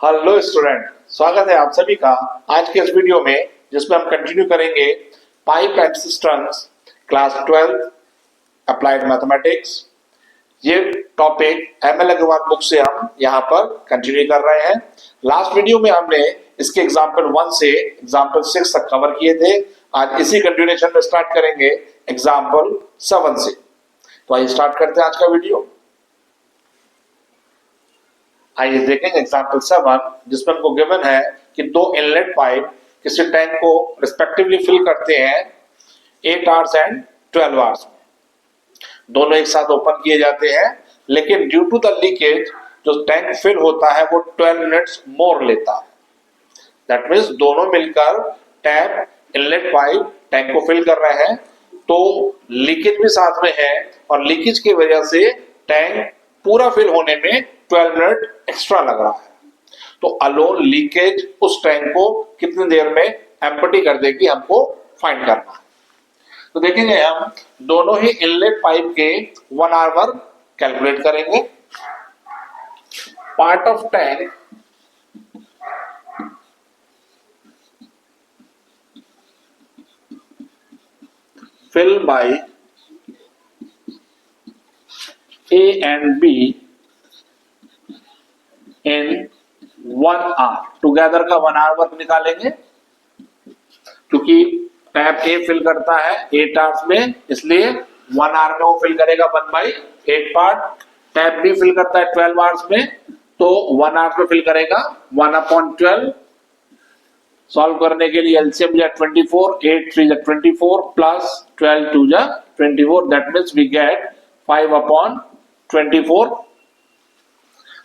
Hello student, स्वागत है आप सभी का आज के इस वीडियो में, जिसमें हम कंटिन्यू करेंगे pipe and systems class 12 applied mathematics. ये टॉपिक एमएल अग्रवाल बुक से हम यहाँ पर कंटिन्यू कर रहे हैं। लास्ट वीडियो में हमने इसके एग्जाम्पल 1 से एग्जाम्पल 6 तक कवर किए थे। आज इसी कंटिन्यूएशन में स्टार्ट करेंगे एग्जाम्पल 7 से। तो आइए स्टार्ट करते हैं आज का वीडियो। आइए देखेंगे एग्जाम्पल 7, जिसमें हमको गिवन है कि दो इनलेट पाइप किसी टैंक को रिस्पेक्टिवली फिल करते हैं 8 आवर्स एंड 12 आवर्स में। दोनों एक साथ ओपन किए जाते हैं, लेकिन ड्यू टू द लीकेज जो टैंक फिल होता है वो 12 मिनट्स मोर लेता है। दैट मीन्स दोनों मिलकर टैप इनलेट पाइप टैंक को फिल कर रहे हैं, तो लीकेज भी साथ में है और लीकेज की वजह से टैंक पूरा फिल होने में 12 मिनट एक्स्ट्रा लग रहा है। तो अलोन लीकेज उस टैंक को कितनी देर में एम्प्टी कर देगी, हमको फाइंड करना है। तो देखेंगे हम दोनों ही इनलेट पाइप के 1 आवर वर्क कैलकुलेट करेंगे। Part of tank fill by A and B in 1 hour। Together का 1 आवर वर्क निकालेंगे, क्योंकि टैप ए फिल करता है 8 आवर्स में, इसलिए 1 आवर में वो फिल करेगा 1/8 पार्ट। टैप बी फिल करता है 12 आवर्स में, तो 1 आवर में फिल करेगा 1/12। सॉल्व करने के लिए एलसीएम या 24, 8 3 जा 24 प्लस 12 2 जा 24। That means we get 5/24।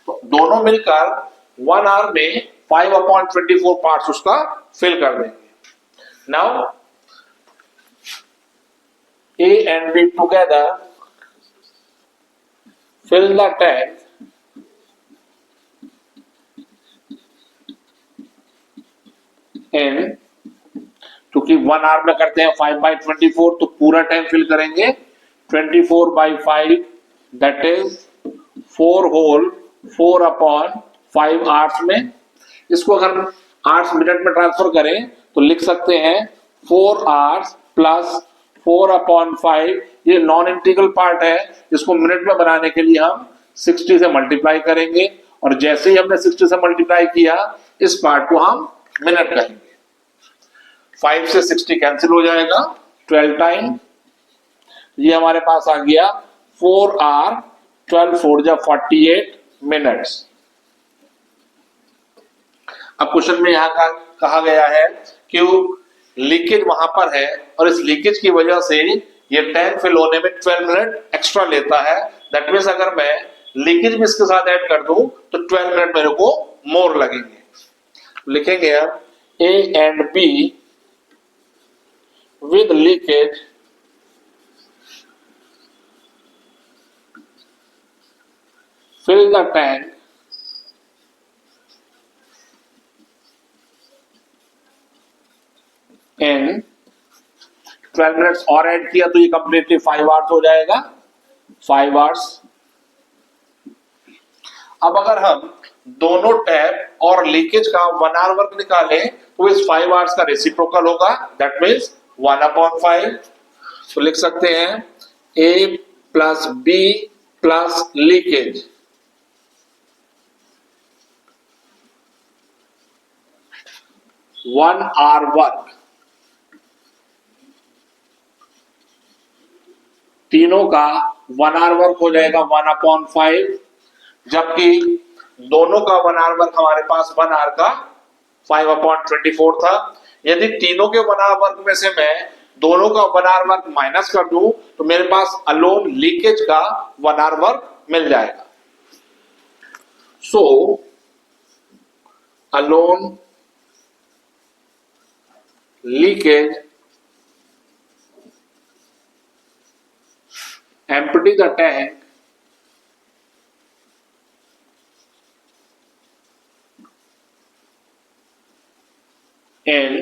तो दोनों मिलकर 1 आवर में 5/24 पार्ट्स उसका फिल कर देंगे। Now A and B together fill the tank in, क्योंकि 1 आवर में करते हैं 5/24, तो पूरा टाइम फिल करेंगे 24/5, दैट इज 4 होल 4/5 आवर्स में। इसको अगर आवर्स मिनट में ट्रांसफर करें तो लिख सकते हैं 4 आवर्स प्लस 4/5। ये नॉन इंटीग्रल पार्ट है, इसको मिनट में बनाने के लिए हम 60 से मल्टीप्लाई करेंगे, और जैसे ही हमने 60 से मल्टीप्लाई किया इस पार्ट को हम मिनट कहेंगे। 5 से 60 कैंसिल हो जाएगा, 12 टाइम ये हमारे पास आ गया 4 आवर 12 4 जा 48 मिनट्स। अब क्वेश्चन में यहां कहा गया है कि लीकेज वहां पर है और इस लीकेज की वजह से ये टैंक फिल होने में 12 मिनट एक्स्ट्रा लेता है। दैट मीन्स अगर मैं लीकेज भी इसके साथ ऐड कर दूं तो 12 मिनट मेरे को मोर लगेंगे। लिखेंगे हम A and B with leakage fill the tank in 12 minutes और ऐड किया तो ये कंप्लीटली 5 आवर्स हो जाएगा, 5 आवर्स। अब अगर हम दोनों टैप और लीकेज का 1 आवर वर्क निकालें तो इस 5 आवर्स का रेसिप्रोकल होगा, दैट मीन्स 1/5। तो लिख सकते हैं A plus B plus leakage 1 hour work, तीनों का 1 आवर वर्क हो जाएगा 1/5, जबकि दोनों का 1 आवर वर्क हमारे पास 1 आवर का 5/24 था। यदि तीनों के 1 आवर वर्क में से मैं दोनों का 1 आवर वर्क माइनस कर दूं तो मेरे पास अलोन लीकेज का 1 आवर वर्क मिल जाएगा। So alone leakage empty the tank in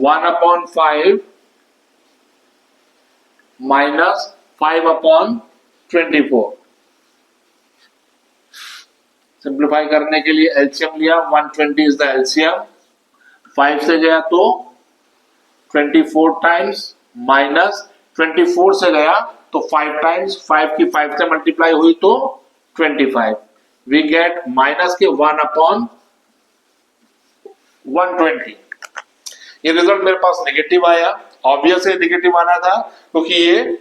1/5 minus 5/24। Simplify करने के लिए एलसीएम लिया, 120 इज द एलसीएम, 5 से गया तो 24 टाइम्स, माइनस 24 से गया तो 5 टाइम्स, 5 की 5 से मल्टीप्लाई हुई तो 25, वी गेट माइनस के 1/120। ये रिजल्ट मेरे पास नेगेटिव आया, ऑब्वियस है नेगेटिव आना था क्योंकि ये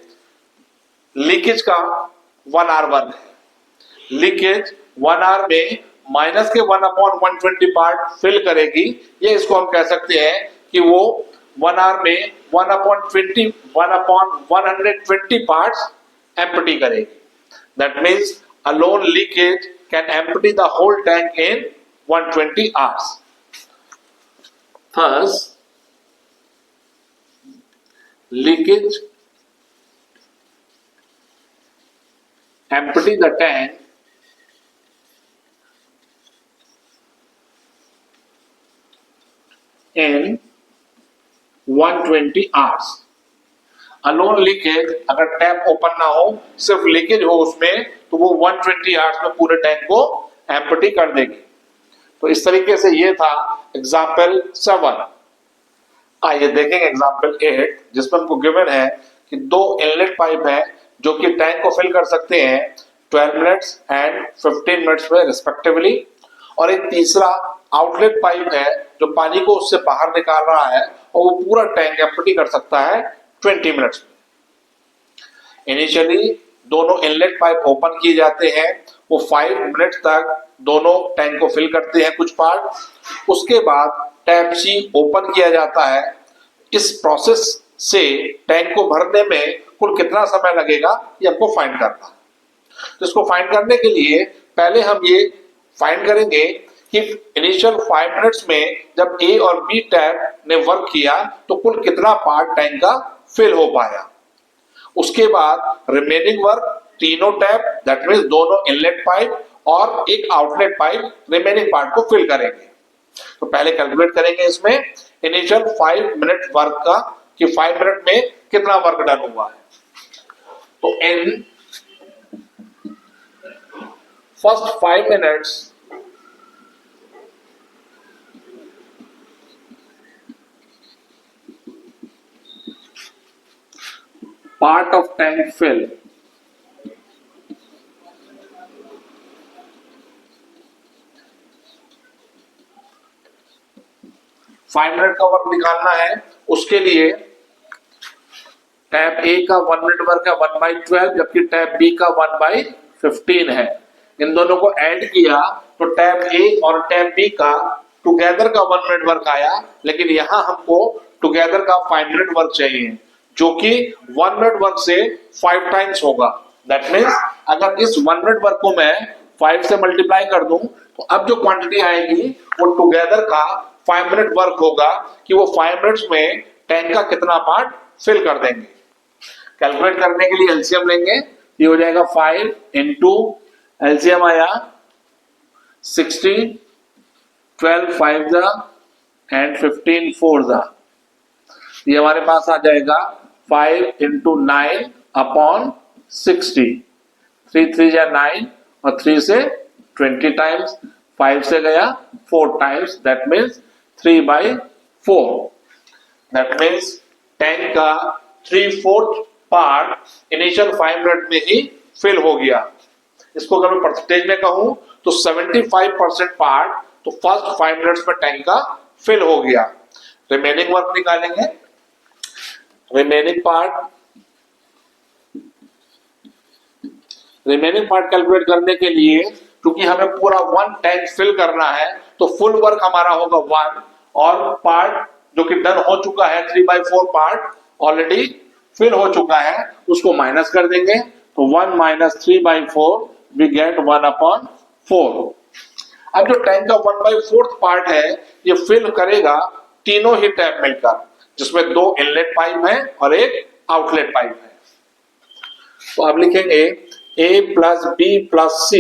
लीकेज का 1 आवर वर्क है। लीकेज 1 आवर में माइनस के 1/120 पार्ट फिल करेगी, ये इसको हम कह सकते हैं कि वो 1 आवर में 1/120 पार्ट्स एम्प्टी करेगी। That means alone leakage can empty the whole tank in 120 hours. Thus, leakage empty the tank in 120 hours. Alone leakage अगर टैप ओपन ना हो, सिर्फ लीकेज हो उसमें, तो वो 120 आवर्स में पूरे टैंक को एम्प्टी कर देगी। तो इस तरीके से ये था एग्जाम्पल 7। आइए देखेंगे एग्जाम्पल 8, जिसमें हमको गिवन है कि 2 इनलेट पाइप है जो कि टैंक को फिल कर सकते हैं 12 मिनट्स एंड 15 मिनट्स में रिस्पेक्टिवली, और एक तीसरा आउटलेट पाइप है जो पानी को उससे बाहर निकाल रहा है और वो पूरा टैंक एम्प्टी कर सकता है 20 मिनट्स में। इनिशियली दोनों इनलेट पाइप ओपन किए जाते हैं, वो 5 मिनट तक दोनों टैंक को फिल करते हैं कुछ पार्ट, उसके बाद टैप सी ओपन किया जाता है। इस प्रोसेस से टैंक को भरने में कुल कितना समय लगेगा ये हमको फाइंड करना है। तो इसको फाइंड करने के लिए पहले हम ये फाइंड करेंगे कि इनिशियल 5 मिनट्स में जब ए और बी टैप ने वर्क किया तो कुल कितना पार्ट टैंक का फिल हो पाया। उसके बाद रिमेनिंग वर्क तीनों टैप, दैट मींस दोनों इनलेट पाइप और एक आउटलेट पाइप रिमेनिंग पार्ट को फिल करेंगे। तो पहले कैलकुलेट करेंगे इसमें इनिशियल 5 मिनट वर्क का कि 5 मिनट में कितना वर्क डन हुआ है। तो in first 5 minutes part of tank fill, five minute का वर्क निकालना है। उसके लिए टैप ए का 1 मिनट वर्क है 1/12, जबकि टैप बी का 1/15 है। इन दोनों को ऐड किया तो टैप ए और टैप बी का टुगेदर का 1 मिनट वर्क आया, लेकिन यहां हमको टुगेदर का 5 मिनट वर्क चाहिए जो कि 1 मिनट वर्क से 5 टाइम्स होगा। दैट मीन्स अगर इस 1 मिनट वर्क को मैं 5 से मल्टीप्लाई कर दूं तो अब जो क्वांटिटी आएगी वो टुगेदर का 5 मिनट वर्क होगा कि वो 5 मिनट्स में टैंक का कितना पार्ट फिल कर देंगे। कैलकुलेट करने के लिए एलसीएम लेंगे, ये हो जाएगा 5 इंटू एलसीएम आया 60, 12 5 एंड 15 4 ये हमारे पास आ जाएगा 5 इंटू 9 अपॉन 60, 3 3 या 9 और 3 से 20 टाइम्स, 5 से गया 4 times, that means 3/4। That means tank का 3/4 पार्ट इनिशियल 5 मिनट में ही फिल हो गया। इसको अगर मैं परसेंटेज में कहूं तो 75% पार्ट तो फर्स्ट 5 मिनट्स में टैंक का फिल हो गया। रिमेनिंग वर्क निकालेंगे। रिमेनिंग पार्ट कैलकुलेट करने के लिए क्योंकि हमें पूरा 1 टैंक फिल करना है तो फुल वर्क हमारा होगा 1 और पार्ट जो कि डन हो चुका है 3/4 पार्ट ऑलरेडी फिल हो चुका है उसको माइनस कर देंगे तो 1 - 3/4 वी गेट 1/4। अब जो टैंक का 1/4 पार्ट है ये फिल करेगा तीनों ही टैप मिलकर, जिसमें 2 इनलेट पाइप है और एक आउटलेट पाइप है। तो अब लिखेंगे A + B + C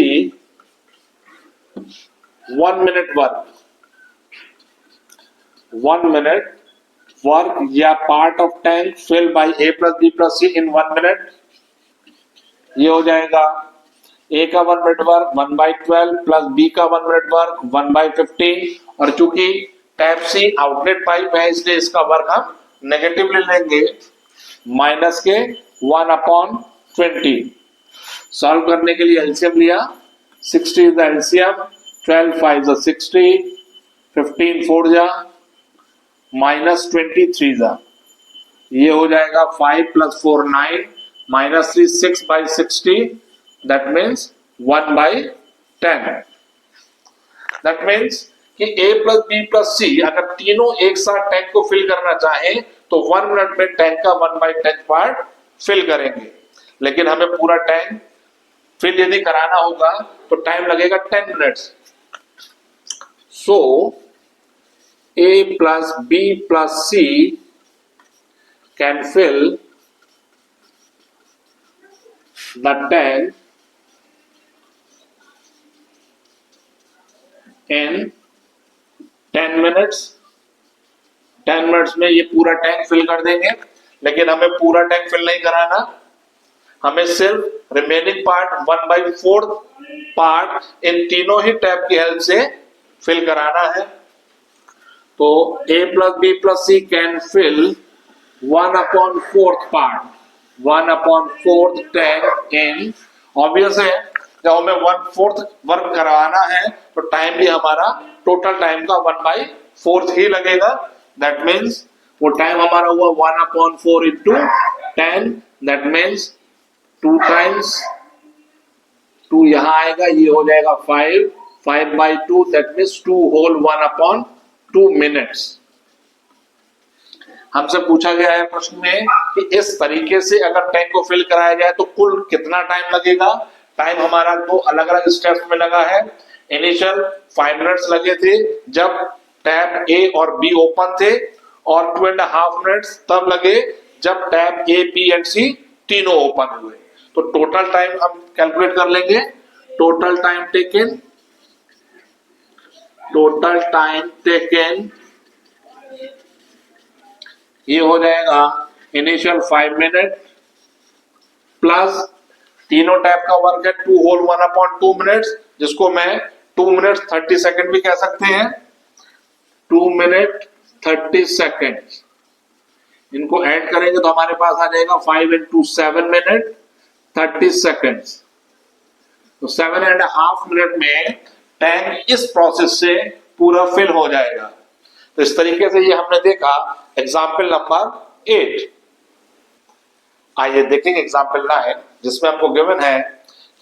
1 minute work, 1 minute work या part of tank fill by A + B + C in 1 minute, ये हो जाएगा ए का 1 मिनट वर्क 1/12 प्लस बी का 1 मिनट वर्क 1/15 और चूंकि टैप सी आउटलेट पाइप है इसलिए इसका वर्क हम नेगेटिवली लेंगे माइनस के 1/20। सॉल्व करने के लिए एलसीएम लिया 60 इज द एलसीएम 12 5 जा 60 15 4 जा माइनस 23 जा ये हो जाएगा 5 + 4 9 minus 3 6/60 that means 1/10। That means कि A + B + C अगर तीनों एक साथ टैंक को फिल करना चाहे तो 1 मिनट में टैंक का 1/10 पार्ट फिल करेंगे, लेकिन हमें पूरा टैंक फिल यदि कराना होगा तो टाइम लगेगा 10 minutes. So A + B + C can fill the tank in 10 minutes। 10 minutes में ये पूरा टैंक फिल कर देंगे, लेकिन हमें पूरा टैंक फिल नहीं कराना, हमें सिर्फ रिमेनिंग पार्ट 1/4 पार्ट इन तीनों ही टैप की हेल्प से फिल कराना है। तो A + B + C can fill 1/4 part 1/4 tank in, obvious है जब हमें 1/4 वर्क करवाना है तो टाइम भी हमारा टोटल टाइम का 1/4 ही लगेगा। दैट मीन्स वो टाइम हमारा हुआ 1/4 × 10 दैट मीन्स 2 टाइम्स 2 यहां आएगा ये हो जाएगा 5 5/2 दैट मीन्स 2 होल 1/2 मिनट्स। हमसे पूछा गया है प्रश्न में कि इस तरीके से अगर टैंक को फिल कराया जाए तो कुल कितना टाइम लगेगा। टाइम हमारा दो अलग अलग स्टेप्स में लगा है। इनिशियल 5 मिनट्स लगे थे जब टैप ए और बी ओपन थे और 2.5 मिनट्स तब लगे जब टैप ए बी एंड सी तीनों ओपन हुए। तो टोटल टाइम हम कैलकुलेट कर लेंगे। टोटल टाइम टेकन ये हो जाएगा इनिशियल 5 मिनट प्लस तीनों टैप का वर्क है 2 होल 1/2 मिनट्स, जिसको मैं 2 मिनट्स 30 सेकंड भी कह सकते हैं। 2 मिनट 30 सेकंड इनको ऐड करेंगे तो हमारे पास आ जाएगा 5 × 7 मिनट 30 सेकंड्स। तो 7.5 मिनट में टैंक इस प्रोसेस से पूरा फिल हो जाएगा। तो इस तरीके से ये हमने देखा एग्जाम्पल नंबर 8। आइए देखेंगे एग्जाम्पल 9 जिसमें हमको गिवन है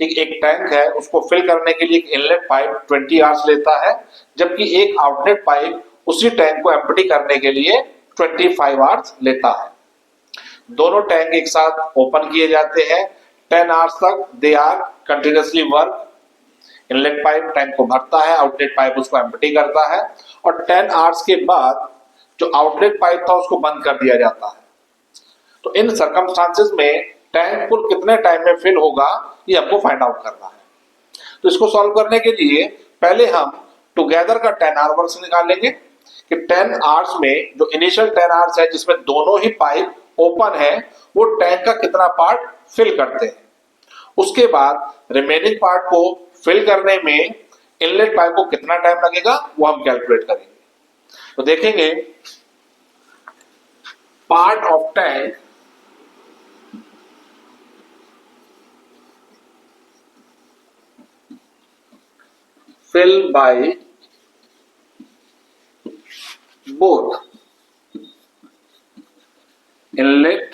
कि एक टैंक है उसको फिल करने के लिए एक इनलेट पाइप 20 आवर्स लेता है, जबकि एक आउटलेट पाइप उसी टैंक को एम्प्टी करने के लिए 25 आवर्स लेता है। दोनों टैंक एक साथ ओपन किए जाते हैं। 10 आवर्स तक they are continuously work. Inlet pipe tank को भरता है, आउटलेट पाइप उसको एम्प्टी करता है और 10 आवर्स के बाद जो आउटलेट पाइप था उसको बंद कर दिया जाता है। तो इन सर्कमस्टांसेस में टैंक कुल कितने टाइम में फिल होगा ये हमको फाइंड आउट करना है। तो इसको सॉल्व करने के लिए पहले हम टुगेदर का 10 आवर वर्क निकालेंगे कि 10 आवर्स में जो इनिशियल 10 आवर्स है जिसमें दोनों ही पाइप ओपन है वो टैंक का कितना पार्ट फिल करते हैं। उसके बाद रिमेनिंग पार्ट को फिल करने में इनलेट पाइप को कितना टाइम लगेगा वो हम कैलकुलेट करेंगे। तो देखेंगे part of tank fill by both inlet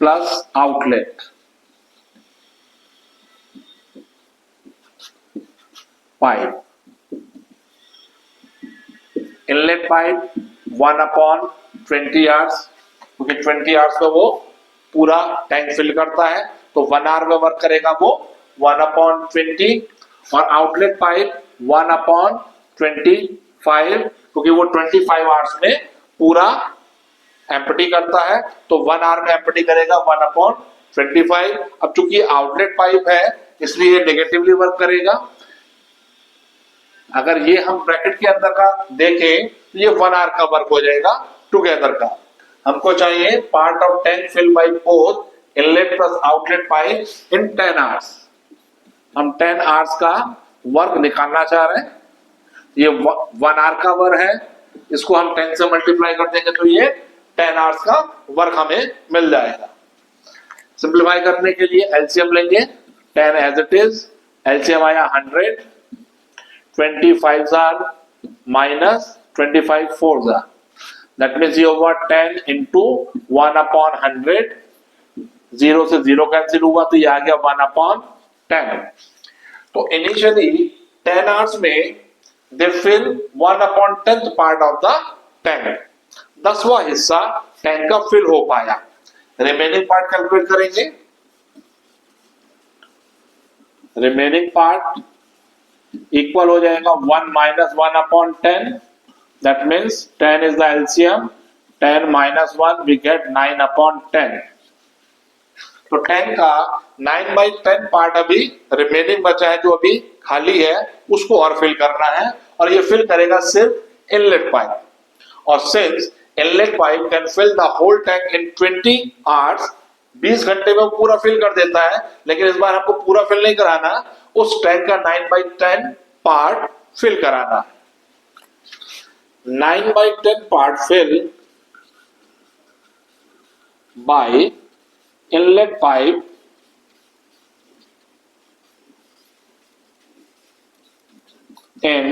plus outlet pipe। Inlet pipe 1/20 hours, क्योंकि 20 आवर्स में वो पूरा टैंक फिल करता है तो 1 आवर में वर्क करेगा वो 1/20 और आउटलेट पाइप 1/25 क्योंकि वो 25 आवर्स में पूरा एम्प्टी करता है तो 1 आवर में एम्प्टी करेगा 1/25। अब चूंकि आउटलेट पाइप है इसलिए नेगेटिवली वर्क करेगा। अगर ये हम ब्रैकेट के अंदर का देखें तो ये 1 आवर का वर्क हो जाएगा टुगेदर का। हमको चाहिए part of tank fill by both inlet plus outlet pipe in 10 hours. हम 10 आवर्स का वर्क निकालना चाह रहे हैं। ये 1 आवर का वर्क है, इसको हम 10 से मल्टीप्लाई कर देंगे तो ये 10 आवर्स का वर्क हमें मिल जाएगा। सिंप्लीफाई करने के लिए एलसीएम लेंगे, 10 एज इट इज, एलसीएम आया 100, 25 R minus 25 4 R, that means ये होगा 10 इंटू 1/100, 0 से 0 कैंसिल हुआ तो ये आ गया 1/10। तो इनिशियली 10 आवर्स में they fill 1/10 part of the tank, 10वां हिस्सा टैंक का फिल हो पाया। रिमेनिंग पार्ट कैलकुलेट करेंगे। रिमेनिंग पार्ट इक्वल हो जाएगा 1 minus 1/10, that means 10 is the LCM, 10 minus 1 we get 9/10। तो टैंक का 9/10 पार्ट अभी रिमेनिंग बचा है, जो अभी खाली है उसको और फिल करना है, और ये फिल करेगा सिर्फ इनलेट पाइप। और since inlet pipe can fill the whole tank in 20 hours, 20 घंटे में वो पूरा फिल कर देता है, लेकिन इस बार हमको पूरा फिल नहीं कराना, उस टैंक का 9/10 पार्ट फिल कराना है। 9/10 part fill by inlet pipe in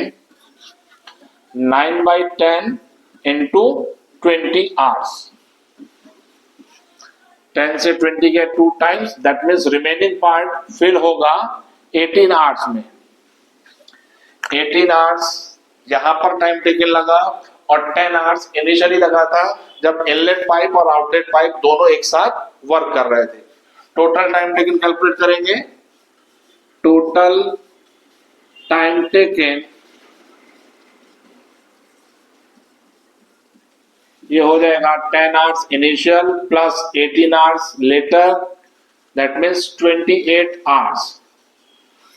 9/10 into 20 hours, 10 से 20 के 2 times, that means remaining part fill होगा 18 आवर्स में। 18 आवर्स यहां पर टाइम टेकन लगा, और 10 आवर्स इनिशियली लगा था जब इनलेट पाइप और आउटलेट पाइप दोनों एक साथ वर्क कर रहे थे। टोटल टाइम टेकन कैलकुलेट करेंगे। टोटल टाइम टेकन ये हो जाएगा 10 hours initial plus 18 hours later, that means 28 hours.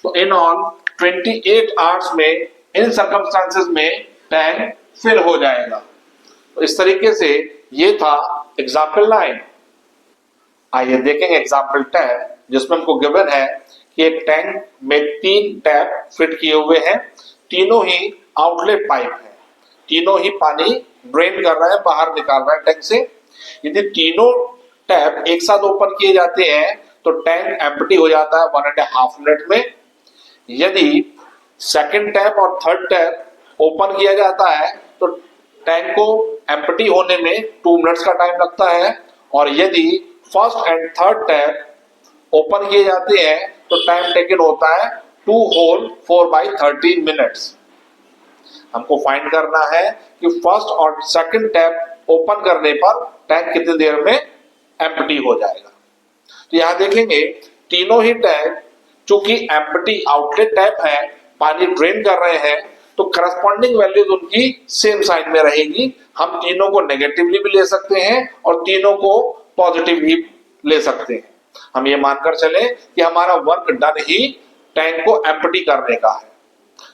तो इन ऑल 28 आवर्स में इन सर्कमस्टांसेस में टैंक फिल हो जाएगा। तो इस तरीके से ये था एग्जाम्पल 9। आइए देखेंगे एग्जाम्पल 10, जिसमें हमको गिवन है कि एक टैंक में 3 टैप फिट किए हुए हैं, तीनों ही आउटलेट पाइप है, तीनों ही पानी ड्रेन कर रहा है, बाहर निकाल रहा है टैंक से। यदि तीनों टैप एक साथ ओपन किए जाते हैं तो टैंक एम्प्टी हो जाता है 1.5 मिनट में। यदि सेकंड टैप और थर्ड टैप ओपन किया जाता है तो टैंक को एम्प्टी होने में 2 मिनट्स का टाइम लगता है, और यदि first and third tap open किए जाते हैं तो टाइम टेकन होता है 2 होल 4/13 मिनट्स। हमको फाइंड करना है कि फर्स्ट और सेकंड टैप ओपन करने पर टैंक कितनी देर में एम्प्टी हो जाएगा। तो यहां देखेंगे तीनों ही टैंक चूंकि एम्प्टी आउटलेट टैप है, पानी ड्रेन कर रहे हैं, तो करस्पॉन्डिंग वैल्यूज उनकी सेम साइन में रहेगी। हम तीनों को नेगेटिवली भी ले सकते हैं और तीनों को पॉजिटिव भी ले सकते हैं। हम ये मानकर चले कि हमारा वर्क डन ही टैंक को एम्प्टी करने का है,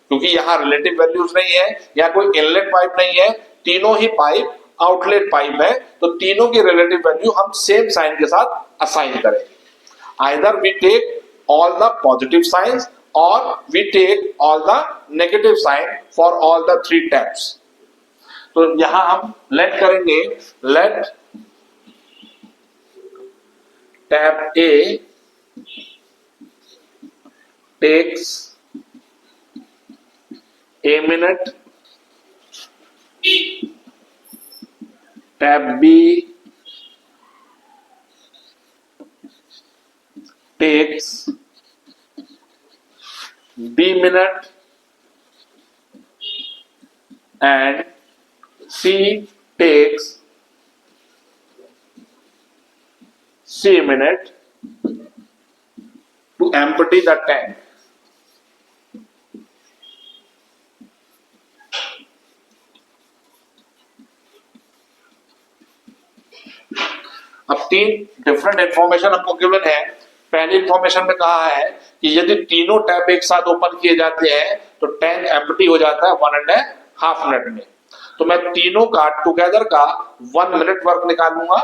क्योंकि यहाँ रिलेटिव वैल्यूज नहीं है, यहाँ कोई इनलेट पाइप नहीं है, तीनों ही पाइप आउटलेट पाइप है, तो तीनों की रिलेटिव वैल्यू हम सेम साइन के साथ असाइन करेंगे। Either we take all the positive signs और we take all the negative sign for all the 3 taps. तो यहां हम लेट करेंगे, let tap A takes a minute, tab B takes B minute, and C takes C minute to empty the tank. अब 3 different information हमको given है। पहली information में कहा है कि यदि तीनों टैप एक साथ ओपन किए जाते हैं तो टैंक एम्प्टी हो जाता है 1.5 मिनट में। तो मैं तीनों का टुगेदर का 1 मिनट वर्क निकालूंगा।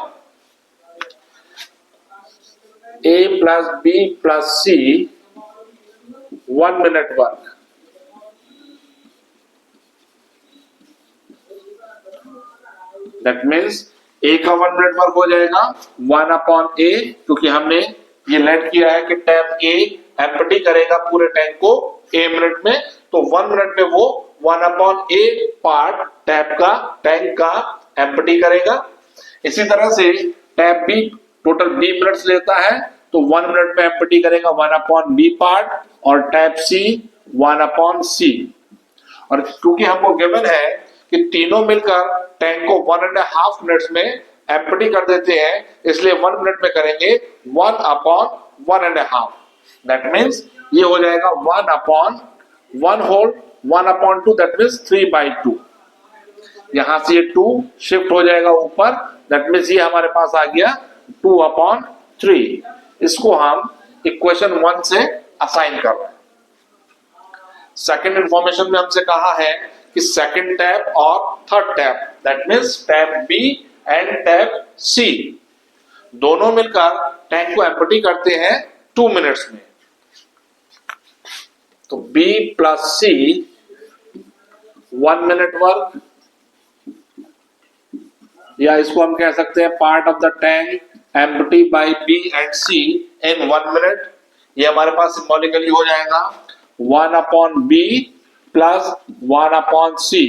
A plus B plus C 1 minute work. That means A का 1 मिनट वर्क हो जाएगा 1 अपॉन A, क्योंकि हमने ये लेट किया है कि टैप A एम्प्टी करेगा पूरे टैंक को A मिनट में, तो 1 मिनट में वो 1 अपॉन A पार्ट टैप का टैंक का एम्प्टी करेगा। इसी तरह से tap B total B minutes लेता है, तो 1 मिनट में एम्प्टी करेगा 1 अपॉन B पार्ट, और टैप C 1 अपॉन C। और क्योंकि हमको गिवन है कि तीनों मिलकर टैंक को 1.5 मिनट्स में एम्प्टी कर देते हैं, इसलिए 1 मिनट में करेंगे 1 अपॉन 1.5। दैट मीन्स ये हो जाएगा 1 upon 1 whole 1 upon 2, that means 3/2। यहां से ये 2 शिफ्ट हो जाएगा ऊपर, दैट मीन्स ये हमारे पास आ गया 2 अपॉन 3। इसको हम इक्वेशन 1 से असाइन कर रहे हैं। सेकेंड इंफॉर्मेशन में हमसे कहा है कि सेकेंड टैप और third tap, that means tap B and tap C, दोनों मिलकर टैंक को एम्प्टी करते हैं 2 मिनट्स में। तो B plus C 1 minute work, या इसको हम कह सकते हैं part of the tank empty by B and C in 1 minute. ये हमारे पास सिंबॉलिकली हो जाएगा 1 upon B plus 1 upon C।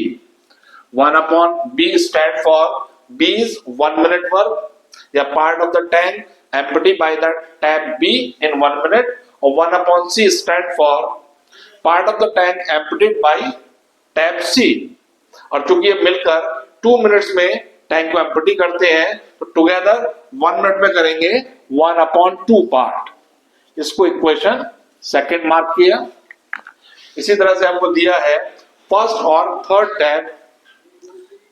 1 upon B stand for B's 1 minute work, या part of the tank empty by the tap B in 1 minute, और 1 upon C stand for part of the tank emptied bye tap C। और चूंकि ये मिलकर 2 minutes में tank को empty करते हैं, तो टुगेदर 1 मिनट में करेंगे 1 अपॉन 2 पार्ट। इसको इक्वेशन सेकेंड मार्क किया। इसी तरह से हमको दिया है फर्स्ट और थर्ड टैप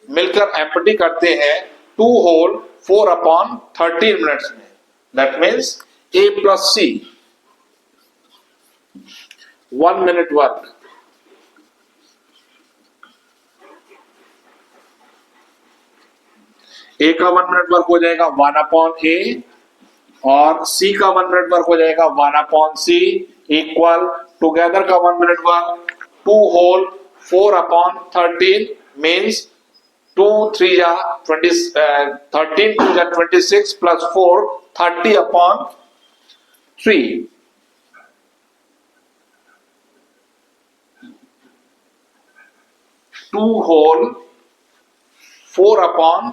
मिलकर एम्प्टी करते हैं 2 होल 4 अपॉन 13 मिनट्स में। That means A plus C 1 minute work. A का 1 मिनट वर्क हो जाएगा 1 अपॉन A, और C का 1 मिनट वर्क हो जाएगा 1 अपॉन C, इक्वल टुगेदर का 1 minute work 2 whole 4 upon 13 means 2 3 या 20 13 2 या 26 प्लस 4 30 अपॉन 3। 2 होल 4 अपॉन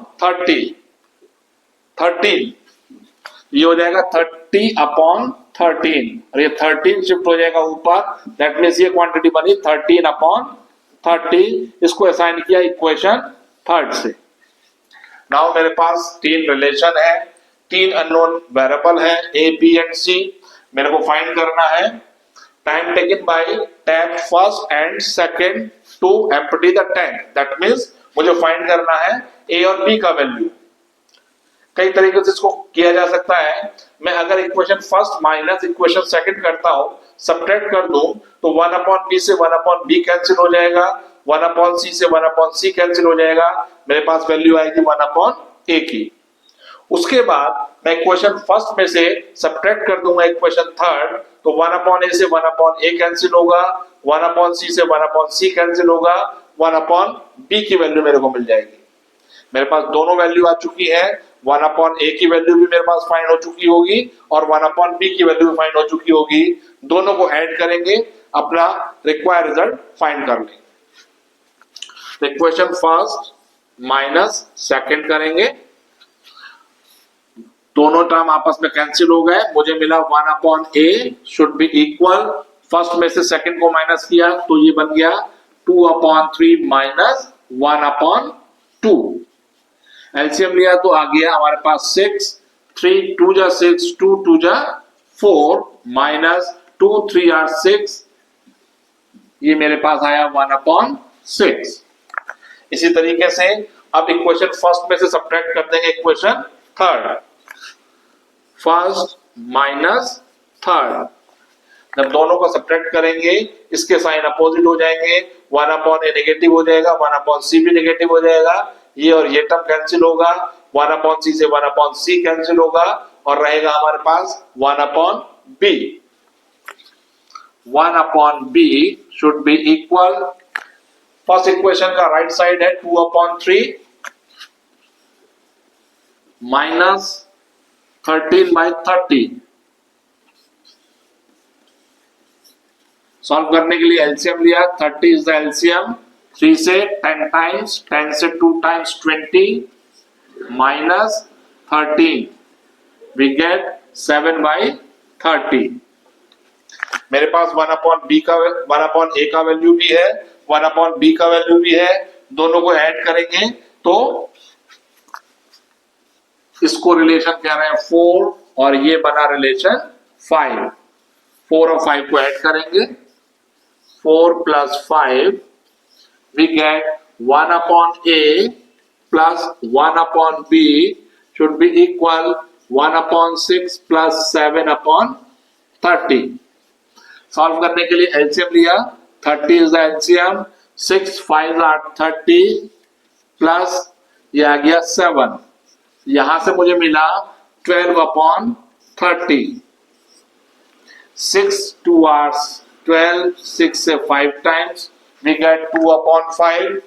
13 ये हो जाएगा 30 अपॉन 13, और ये 13 शिफ्ट हो जाएगा ऊपर, दैट मीन्स ये क्वांटिटी बनी 13 अपॉन 30। इसको असाइन किया इक्वेशन थर्ड से। नाउ मेरे पास 3 रिलेशन है, 3 अननोन वेरिएबल है A, B एंड C। मेरे को फाइंड करना है time taken by tap first and second to empty the tank. That means मुझे फाइंड करना है A और B का वैल्यू। कई तरीके से इसको किया जा सकता है। मैं अगर equation first minus equation second करता हूं, सब्ट्रैक्ट कर दूं, तो 1 अपॉन बी से 1 अपॉन बी कैंसिल हो जाएगा, 1 अपॉन सी से 1 अपॉन सी कैंसिल हो जाएगा, मेरे पास वैल्यू आएगी 1 अपॉन ए की। उसके बाद मैं इक्वेशन फर्स्ट में से सब्ट्रैक्ट कर दूंगा इक्वेशन थर्ड, तो 1 अपॉन ए से 1 अपॉन ए कैंसिल होगा, 1 अपॉन सी से 1 अपॉन सी कैंसिल होगा, 1 अपॉन बी की वैल्यू मेरे को मिल जाएगी। मेरे पास दोनों वैल्यू आ चुकी है, 1 अपॉन ए की वैल्यू भी मेरे पास फाइंड हो चुकी होगी और 1 अपॉन बी की वैल्यू भी फाइंड हो चुकी होगी। दोनों को ऐड करेंगे, अपना रिक्वायर्ड रिजल्ट फाइंड कर लेंगे। इक्वेशन फर्स्ट माइनस सेकंड करेंगे, दोनों टर्म आपस में कैंसिल हो गए, मुझे मिला 1 upon A should be equal, first में से सेकंड को माइनस किया तो ये बन गया 2 अपॉन 3 माइनस 1 अपॉन 2। एलसीएम लिया तो आ गया हमारे पास 6, 3 2 जा 6, 2 2 जा 4 माइनस 2 3 आर 6, ये मेरे पास आया 1 अपॉन 6। इसी तरीके से अब इक्वेशन फर्स्ट में से सब्ट्रैक्ट कर देंगे equation third, first minus third. जब दोनों को सब्ट्रैक्ट करेंगे इसके साइन अपोजिट हो जाएंगे, 1 अपॉन ए नेगेटिव हो जाएगा, 1 अपॉन सी भी नेगेटिव हो जाएगा, ये और ये टर्म कैंसिल होगा, 1 अपॉन सी से 1 अपॉन सी कैंसिल होगा, और रहेगा हमारे पास 1 upon B. 1 upon B should be equal, first equation का राइट साइड है 2 अपॉन 3 माइनस 13/30। सॉल्व करने के लिए एलसीएम लिया, 30 इज द एलसीएम, 3 से 10 टाइम्स, 10 से 2 टाइम्स 20 माइनस 13, वी गेट 7/30। मेरे पास 1 अपॉन बी का 1 अपॉन ए का वैल्यू भी है, 1 अपॉन बी का वैल्यू भी है, दोनों को ऐड करेंगे तो इसको रिलेशन कह रहे हैं 4 और ये बना रिलेशन 5। 4 और 5 को ऐड करेंगे, 4 plus 5 we get 1 upon a plus 1 upon b should be equal 1 upon 6 plus 7 upon 30। Solve करने के लिए एलसीएम लिया, 30 is the LCM, 6 5 are 30 plus ये आ गया 7, यहां से मुझे मिला 12 upon 30, 6 2 hours 12, 6 से 5 टाइम्स वी गेट 2 अपॉन 5।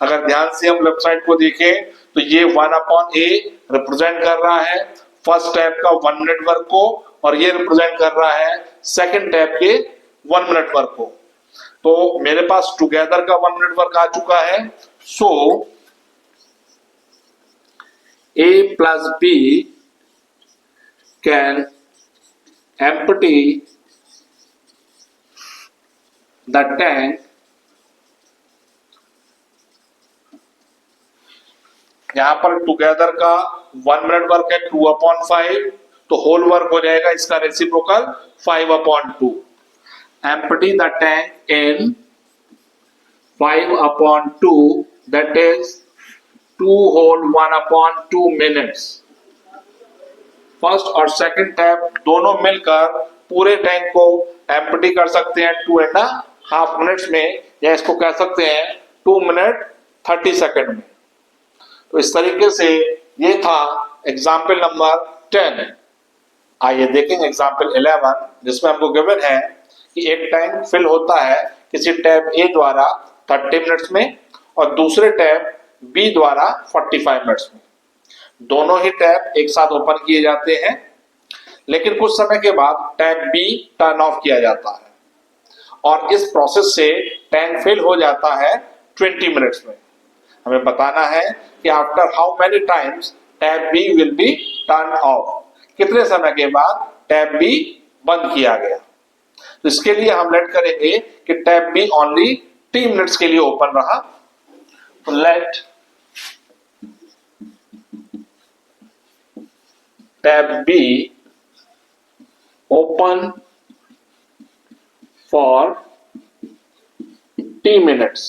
अगर ध्यान से हम लेफ्ट साइड को देखें तो ये 1 अपॉन ए रिप्रेजेंट कर रहा है फर्स्ट टैप का 1 मिनट वर्क को, और ये रिप्रेजेंट कर रहा है सेकंड टैप के 1 मिनट वर्क को। तो मेरे पास टुगेदर का 1 मिनट वर्क आ चुका है। So A plus B can empty the tank, यहां पर टुगेदर का 1 मिनट वर्क है 2 अपॉन 5, तो होल वर्क हो जाएगा इसका reciprocal 5 upon 2। Empty the tank in 5 upon 2 that is 2 whole 1 upon 2 minutes. First और सेकंड टैप दोनों मिलकर पूरे टैंक को एम्प्टी कर सकते हैं 2.5 मिनट्स में, या इसको कह सकते हैं 2 मिनट 30 सेकंड में। तो इस तरीके से ये था एग्जाम्पल नंबर 10। आइए देखेंगे एग्जाम्पल 11, जिसमें हमको गिवन है कि एक टैंक फिल होता है किसी टैप ए द्वारा 30 मिनट्स में और दूसरे टैप बी द्वारा 45 मिनट्स में। दोनों ही टैप एक साथ ओपन किए जाते हैं, लेकिन कुछ समय के बाद टैप बी टर्न ऑफ किया जाता है और इस प्रोसेस से टैंक फिल हो जाता है 20 मिनट्स में। हमें बताना है कि after how many times tap B will be turn off, कितने समय के बाद टैप बी बंद किया गया। तो इसके लिए हम लेट करेंगे कि टैप बी ओनली 3 मिनट्स के लिए ओपन रहा। तो let tap B open for T minutes.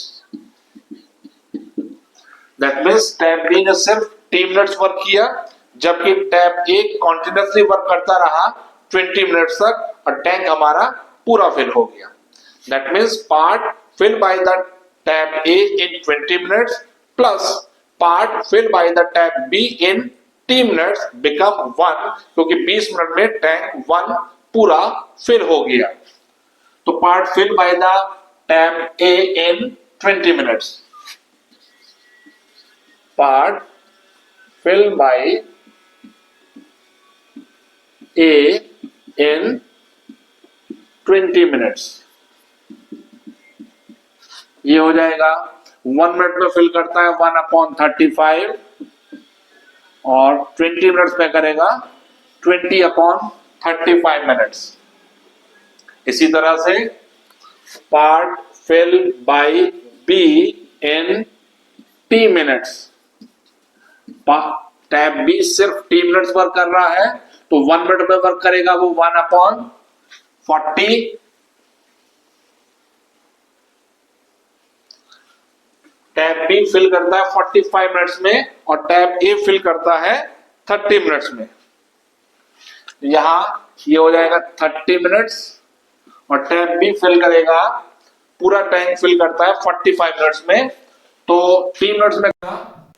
That means tap B ने सिर्फ T मिनट्स वर्क किया, जबकि टैप ए कॉन्टिन्यूसली वर्क करता रहा 20 मिनट्स तक और टैंक हमारा पूरा फिल हो गया। That means part fill by the tap A in 20 minutes plus part fill by the tap B in T minutes become 1, क्योंकि 20 मिनट में टैंक 1 पूरा फिल हो गया। तो part fill by the tap A in 20 minutes, part fill by A in 20 minutes, ये हो जाएगा 1 minute में फिल करता है 1/35 और 20 मिनट्स में करेगा 20/35 मिनट्स। इसी तरह से part fill by B in T minutes, tap B सिर्फ T मिनट्स वर्क कर रहा है तो 1 मिनट में वर्क करेगा वो 1/40। टैप बी फिल करता है 45 मिनट्स में और टैप ए फिल करता है 30 मिनट्स में। यहां ये हो जाएगा 30 मिनट्स और टैप बी फिल करेगा, पूरा टैंक फिल करता है 45 मिनट्स में, तो 3 मिनट्स में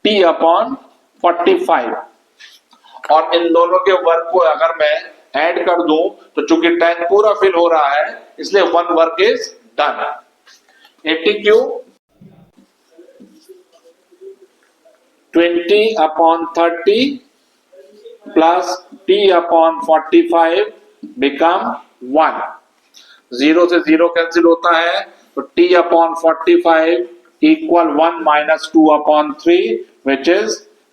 T/45। और इन दोनों के वर्क को अगर मैं ऐड कर दूं तो चूंकि टैंक पूरा फिल हो रहा है इसलिए one work is done. ATQ 20/30 plus T/45 become 1। 0 से 0 कैंसिल होता है तो T/45 equal 1 minus 2/3 which is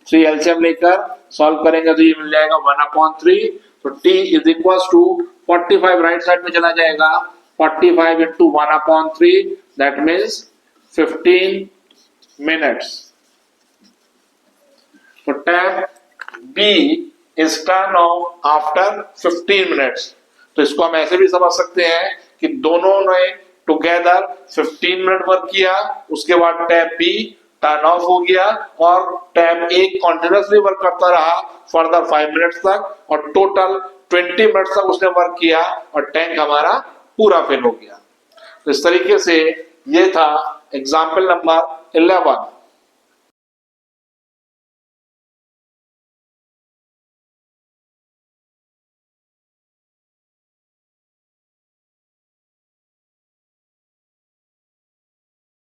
3। LCM लेकर सॉल्व करेंगे तो ये मिल जाएगा 1/3। तो T is equal to 45 right side में चला जाएगा, 45 इंटू 1/3 दैट मीन्स 15 मिनट्स। तो tap B is turn off after 15 minutes। तो इसको हम ऐसे भी समझ सकते हैं कि दोनों ने टुगेदर 15 मिनट वर्क किया, उसके बाद टैप B टर्न ऑफ हो गया और टैप A कंटिन्यूअसली वर्क करता रहा फर्दर 5 मिनट्स तक और टोटल 20 मिनट्स तक उसने वर्क किया और टैंक हमारा पूरा फिल हो गया। तो इस तरीके से ये था एग्जाम्पल नंबर 11।